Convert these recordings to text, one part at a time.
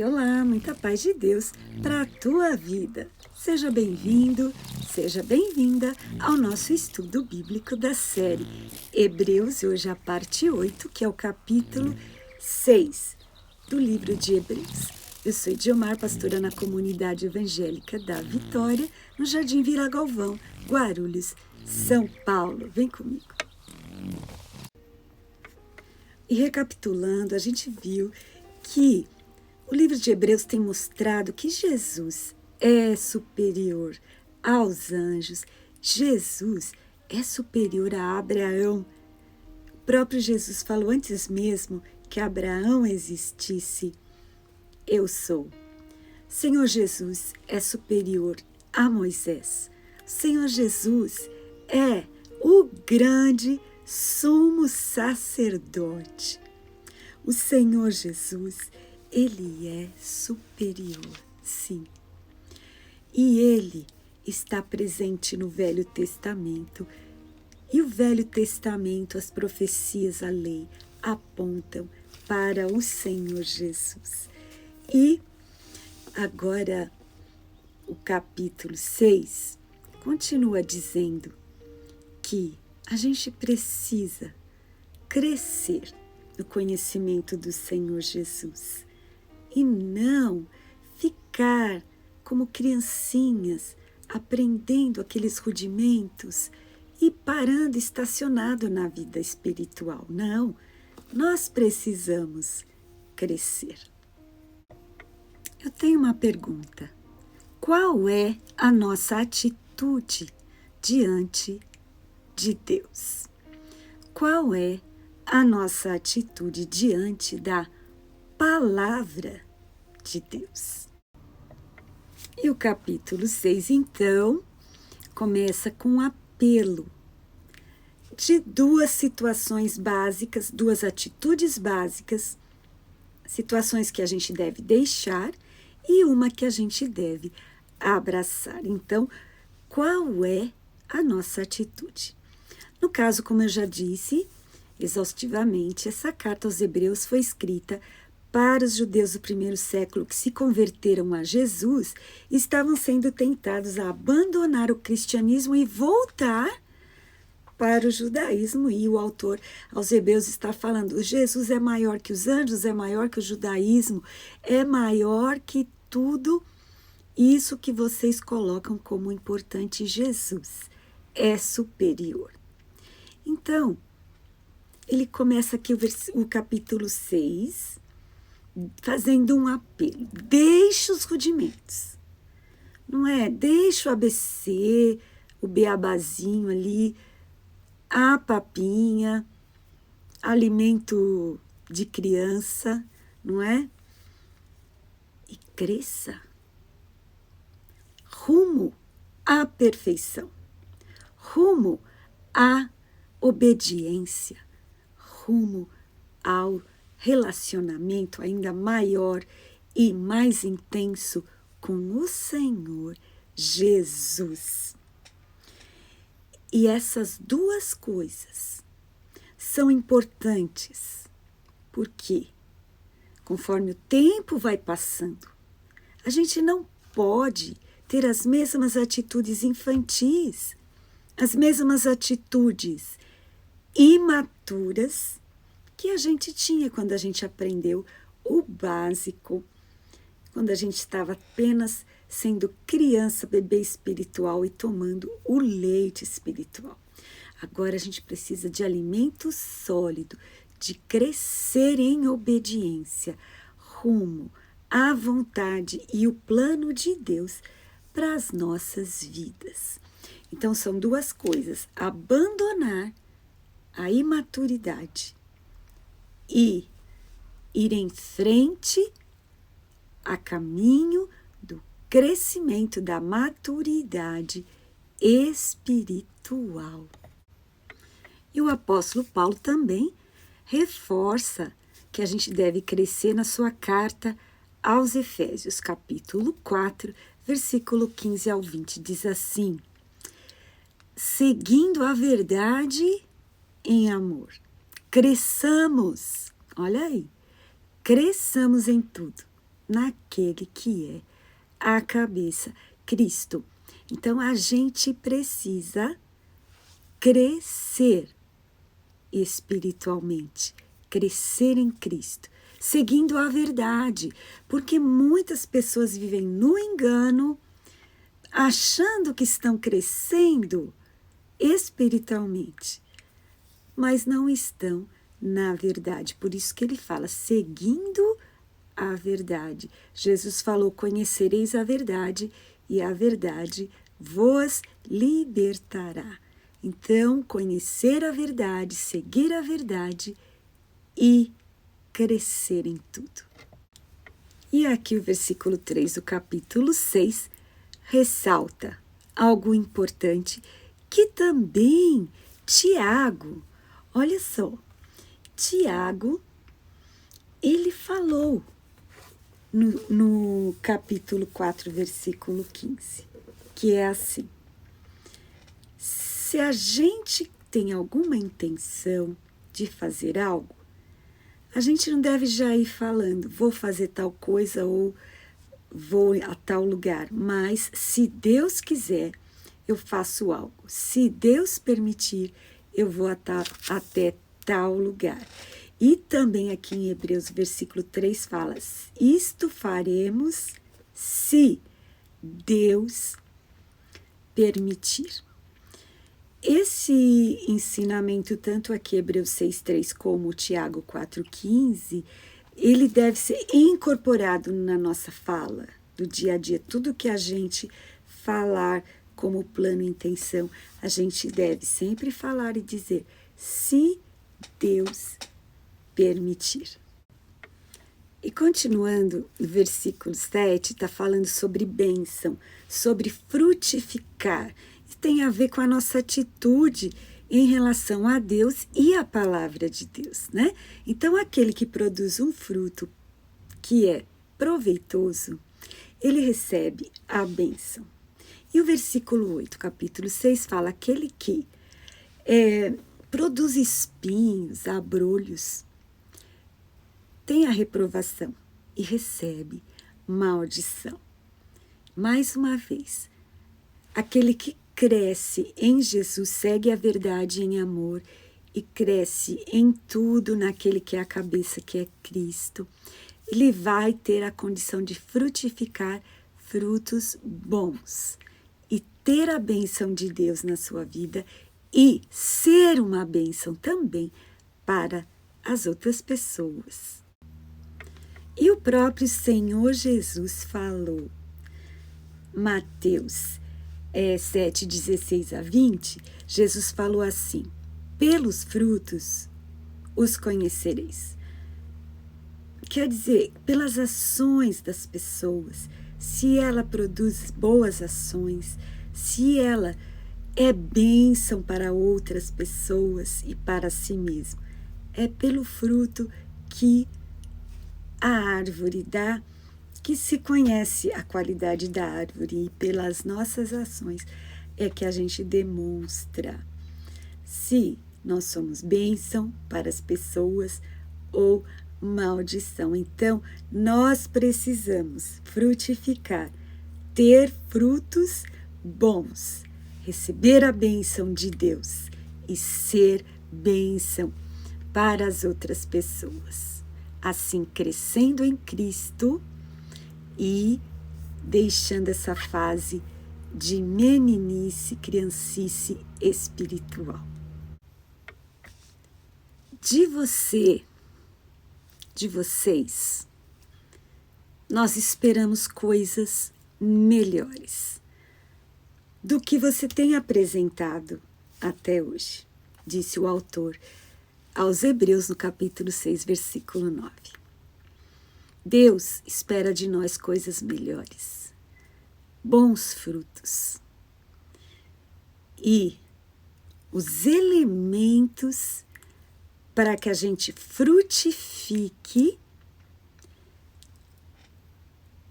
Oi, olá, muita paz de Deus para a tua vida. Seja bem-vindo, seja bem-vinda ao nosso estudo bíblico da série Hebreus, hoje a parte 8, que é o capítulo 6 do livro de Hebreus. Eu sou Ediomar, pastora na comunidade evangélica da Vitória, no Jardim Vila Galvão, Guarulhos, São Paulo. Vem comigo. E recapitulando, a gente viu que o livro de Hebreus tem mostrado que Jesus é superior aos anjos, Jesus é superior a Abraão. O próprio Jesus falou antes mesmo que Abraão existisse. Eu sou. Senhor Jesus é superior a Moisés. Senhor Jesus é o grande sumo sacerdote. O Senhor Jesus, Ele é superior, sim. E Ele está presente no Velho Testamento. E o Velho Testamento, as profecias, a lei, apontam para o Senhor Jesus. E agora o capítulo 6 continua dizendo que a gente precisa crescer no conhecimento do Senhor Jesus e não ficar como criancinhas aprendendo aqueles rudimentos e parando estacionado na vida espiritual. Não, nós precisamos crescer. Eu tenho uma pergunta. Qual é a nossa atitude diante de Deus? Qual é a nossa atitude diante da palavra de Deus? E o capítulo 6, então, começa com um apelo de duas situações básicas, duas atitudes básicas, situações que a gente deve deixar e uma que a gente deve abraçar. Então, qual é a nossa atitude? No caso, como eu já disse, exaustivamente, essa carta aos Hebreus foi escrita para os judeus do primeiro século que se converteram a Jesus e estavam sendo tentados a abandonar o cristianismo e voltar para o judaísmo. E o autor aos Hebreus está falando: Jesus é maior que os anjos, é maior que o judaísmo, é maior que tudo isso que vocês colocam como importante. Jesus é superior. Então, ele começa aqui o capítulo 6, fazendo um apelo. Deixa os rudimentos, não é? Deixa o ABC, o beabazinho ali, a papinha, alimento de criança, não é? E cresça rumo à perfeição, rumo à obediência, rumo ao relacionamento ainda maior e mais intenso com o Senhor Jesus. E essas duas coisas são importantes, porque conforme o tempo vai passando, a gente não pode ter as mesmas atitudes infantis, as mesmas atitudes imaturas que a gente tinha quando a gente aprendeu o básico, quando a gente estava apenas sendo criança, bebê espiritual e tomando o leite espiritual. Agora a gente precisa de alimento sólido, de crescer em obediência, rumo à vontade e o plano de Deus para as nossas vidas. Então são duas coisas: abandonar a imaturidade e ir em frente a caminho do crescimento da maturidade espiritual. E o apóstolo Paulo também reforça que a gente deve crescer na sua carta aos Efésios, capítulo 4, versículo 15 ao 20, diz assim: seguindo a verdade em amor, cresçamos, olha aí, cresçamos em tudo, naquele que é a cabeça, Cristo. Então, a gente precisa crescer espiritualmente, crescer em Cristo, seguindo a verdade, porque muitas pessoas vivem no engano, achando que estão crescendo espiritualmente, mas não estão na verdade. Por isso que ele fala, seguindo a verdade. Jesus falou, conhecereis a verdade e a verdade vos libertará. Então, conhecer a verdade, seguir a verdade e crescer em tudo. E aqui o versículo 3 do capítulo 6 ressalta algo importante que também Tiago, olha só, Tiago, ele falou no capítulo 4, versículo 15, que é assim, se a gente tem alguma intenção de fazer algo, a gente não deve já ir falando, vou fazer tal coisa ou vou a tal lugar, mas se Deus quiser, eu faço algo. Se Deus permitir, eu vou até tal lugar. E também aqui em Hebreus, versículo 3 fala, isto faremos se Deus permitir. Esse ensinamento, tanto aqui Hebreus 6,3 como Tiago 4,15, ele deve ser incorporado na nossa fala do dia a dia. Tudo que a gente falar como plano e intenção, a gente deve sempre falar e dizer, se Deus permitir. E continuando, no versículo 7, está falando sobre bênção, sobre frutificar. Isso tem a ver com a nossa atitude em relação a Deus e a palavra de Deus, né? Então, aquele que produz um fruto que é proveitoso, ele recebe a bênção. E o versículo 8, capítulo 6, fala, aquele que produz espinhos, abrolhos, tem a reprovação e recebe maldição. Mais uma vez, aquele que cresce em Jesus, segue a verdade em amor e cresce em tudo naquele que é a cabeça, que é Cristo, ele vai ter a condição de frutificar frutos bons e ter a bênção de Deus na sua vida e ser uma bênção também para as outras pessoas. E o próprio Senhor Jesus falou, Mateus 7, 16 a 20, Jesus falou assim, pelos frutos os conhecereis. Quer dizer, pelas ações das pessoas, se ela produz boas ações, se ela é bênção para outras pessoas e para si mesmo, é pelo fruto que a árvore dá, que se conhece a qualidade da árvore e pelas nossas ações é que a gente demonstra se nós somos bênção para as pessoas ou maldição. Então, nós precisamos frutificar, ter frutos bons, receber a bênção de Deus e ser bênção para as outras pessoas. Assim, crescendo em Cristo e deixando essa fase de meninice, criancice espiritual. De você, de vocês, nós esperamos coisas melhores do que você tem apresentado até hoje, disse o autor aos Hebreus no capítulo 6, versículo 9. Deus espera de nós coisas melhores, bons frutos e os elementos para que a gente frutifique,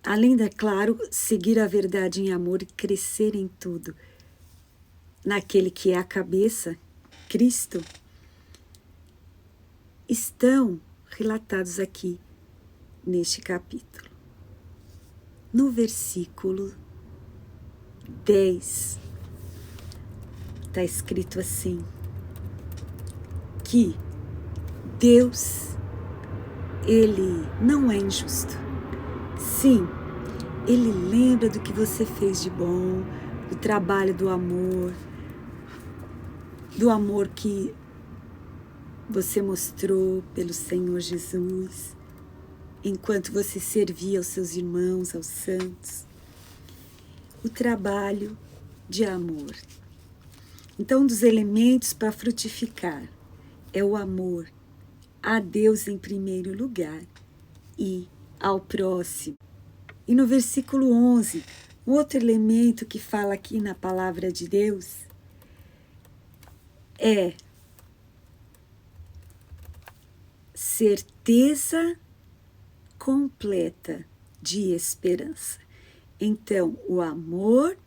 além de, claro, seguir a verdade em amor e crescer em tudo, naquele que é a cabeça, Cristo, estão relatados aqui neste capítulo. no versículo 10, está escrito assim, que Deus, Ele não é injusto. Sim, Ele lembra do que você fez de bom, do trabalho do amor que você mostrou pelo Senhor Jesus, enquanto você servia aos seus irmãos, aos santos. O trabalho de amor. Então, um dos elementos para frutificar é o amor a Deus em primeiro lugar e ao próximo. E no versículo 11, um outro elemento que fala aqui na palavra de Deus é certeza completa de esperança. Então, o amor,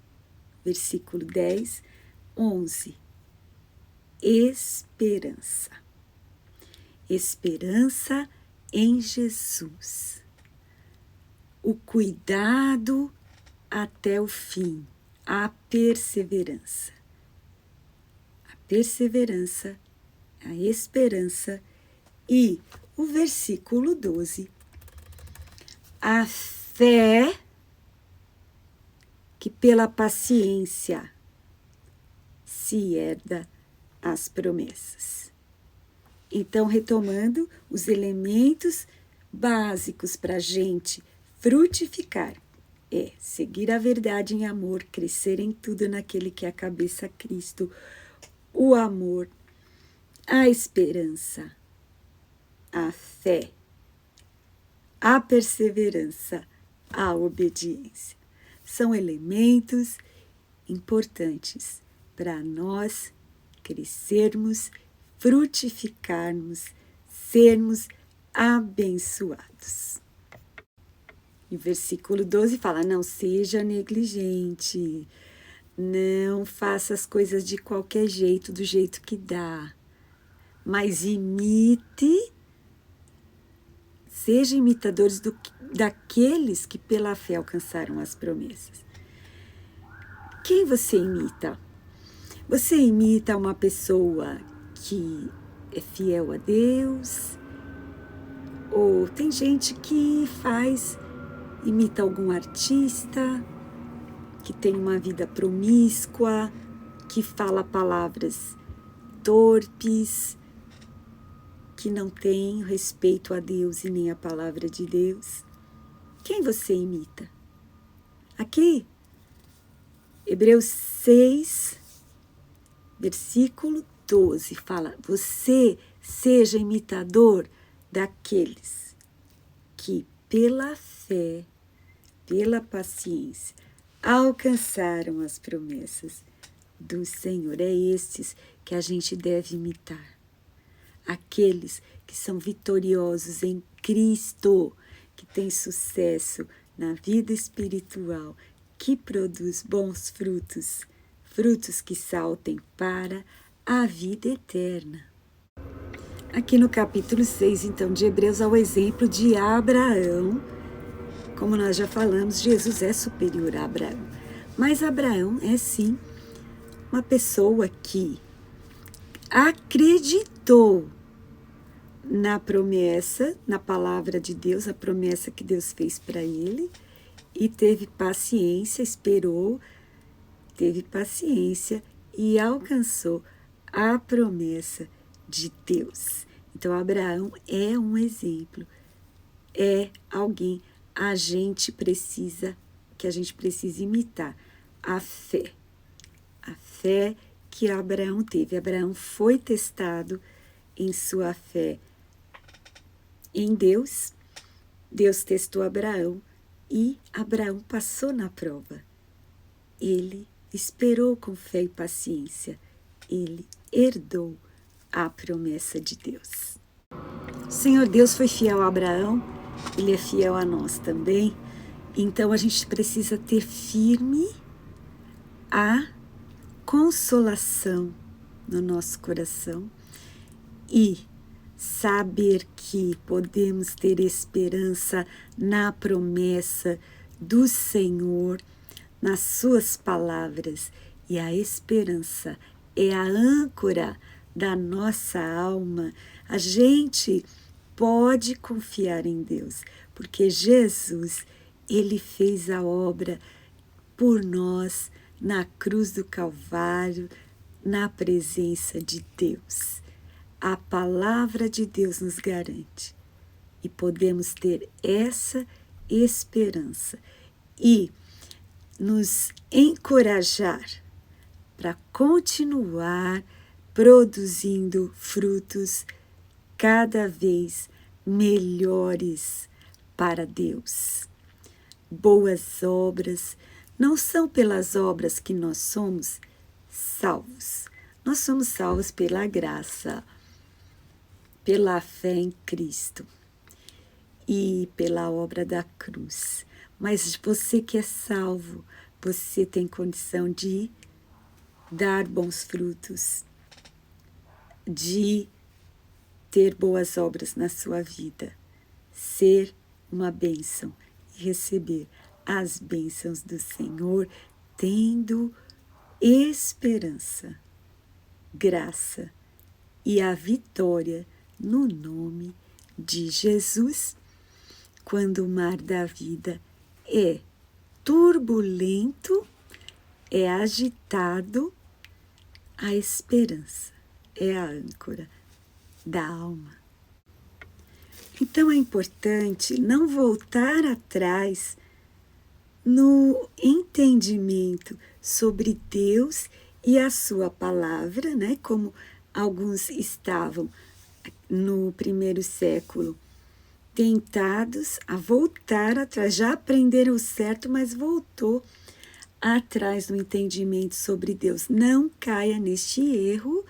versículo 10, 11, esperança. Esperança em Jesus. O cuidado até o fim, a perseverança. A perseverança, a esperança e o versículo 12, a fé que pela paciência se herda as promessas. Então, retomando os elementos básicos para a gente frutificar, é seguir a verdade em amor, crescer em tudo naquele que é a cabeça, Cristo, o amor, a esperança, a fé, a perseverança, a obediência. São elementos importantes para nós crescermos, frutificarmos, sermos abençoados. E o versículo 12 fala, não seja negligente, não faça as coisas de qualquer jeito, do jeito que dá, mas seja imitadores daqueles que pela fé alcançaram as promessas. Quem você imita? Você imita uma pessoa que é fiel a Deus? Ou tem gente que imita algum artista, que tem uma vida promíscua, que fala palavras torpes, que não tem respeito a Deus e nem a palavra de Deus? Quem você imita? Aqui, Hebreus 6, versículo 12, fala, você seja imitador daqueles que pela fé, pela paciência, alcançaram as promessas do Senhor. É estes que a gente deve imitar. Aqueles que são vitoriosos em Cristo, que têm sucesso na vida espiritual, que produz bons frutos, frutos que saltem para a vida eterna. Aqui no capítulo 6, então, de Hebreus, ao exemplo de Abraão. Como nós já falamos, Jesus é superior a Abraão. Mas Abraão é, sim, uma pessoa que acreditou na promessa, na palavra de Deus, a promessa que Deus fez para ele, e teve paciência, esperou, teve paciência e alcançou a promessa de Deus. Então, Abraão é um exemplo, é alguém que a gente precisa imitar, a fé que Abraão teve. Abraão foi testado em sua fé em Deus, Deus testou Abraão e Abraão passou na prova. Ele esperou com fé e paciência, ele herdou a promessa de Deus. O Senhor Deus foi fiel a Abraão, ele é fiel a nós também. Então a gente precisa ter firme a consolação no nosso coração e saber que podemos ter esperança na promessa do Senhor nas suas palavras, e a esperança é a âncora da nossa alma. A gente pode confiar em Deus, porque Jesus, ele fez a obra por nós na cruz do Calvário, na presença de Deus. A palavra de Deus nos garante e podemos ter essa esperança e nos encorajar para continuar produzindo frutos cada vez melhores para Deus. Boas obras não são pelas obras que nós somos salvos. Nós somos salvos pela graça, pela fé em Cristo e pela obra da cruz. Mas você que é salvo, você tem condição de dar bons frutos, de ter boas obras na sua vida, ser uma bênção e receber as bênçãos do Senhor, tendo esperança, graça e a vitória no nome de Jesus. Quando o mar da vida é turbulento, é agitado, a esperança é a âncora da alma. Então é importante não voltar atrás no entendimento sobre Deus e a sua palavra, né? Como alguns estavam no primeiro século tentados a voltar atrás, já aprenderam o certo, mas voltou atrás do entendimento sobre Deus. Não caia neste erro,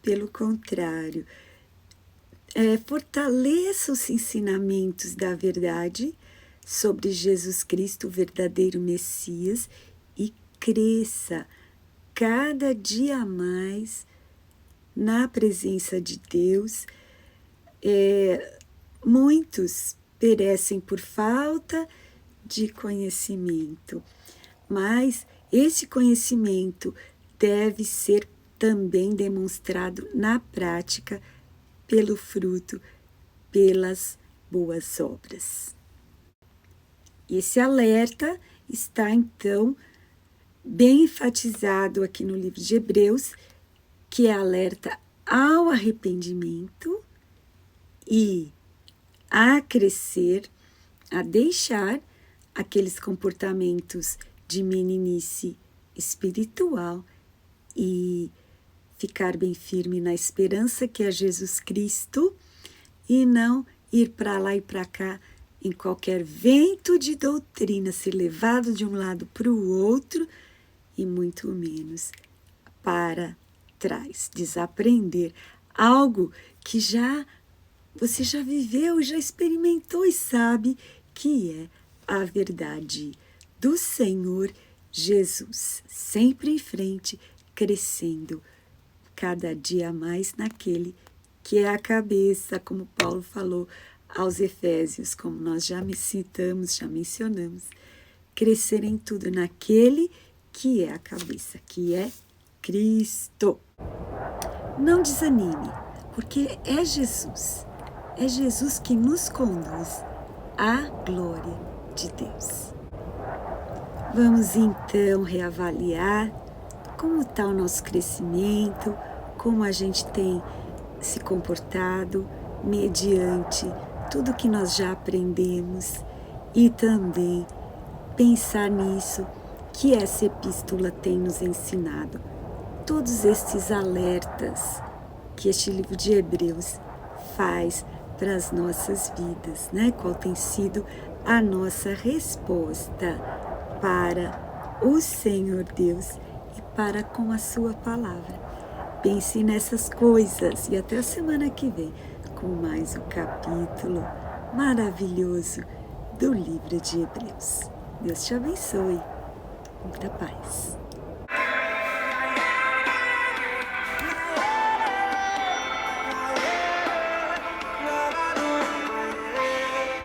pelo contrário, fortaleça os ensinamentos da verdade sobre Jesus Cristo, o verdadeiro Messias, e cresça cada dia mais na presença de Deus. Muitos perecem por falta de conhecimento, mas esse conhecimento deve ser também demonstrado na prática pelo fruto, pelas boas obras. Esse alerta está, então, bem enfatizado aqui no livro de Hebreus, que é alerta ao arrependimento e a crescer, a deixar aqueles comportamentos de meninice espiritual e ficar bem firme na esperança que é Jesus Cristo e não ir para lá e para cá em qualquer vento de doutrina, ser levado de um lado para o outro e muito menos para trás, desaprender algo que você já viveu, já experimentou e sabe que é a verdade do Senhor Jesus, sempre em frente, crescendo cada dia mais naquele que é a cabeça, como Paulo falou aos Efésios, como nós já citamos, já mencionamos, crescer em tudo naquele que é a cabeça, que é Cristo. Não desanime, porque é Jesus que nos conduz à glória de Deus. Vamos então reavaliar como está o nosso crescimento, como a gente tem se comportado mediante tudo que nós já aprendemos e também pensar nisso que essa epístola tem nos ensinado. Todos estes alertas que este livro de Hebreus faz para as nossas vidas, né? Qual tem sido a nossa resposta para o Senhor Deus e para com a sua palavra. Pense nessas coisas e até a semana que vem com mais um capítulo maravilhoso do livro de Hebreus. Deus te abençoe. Muita paz.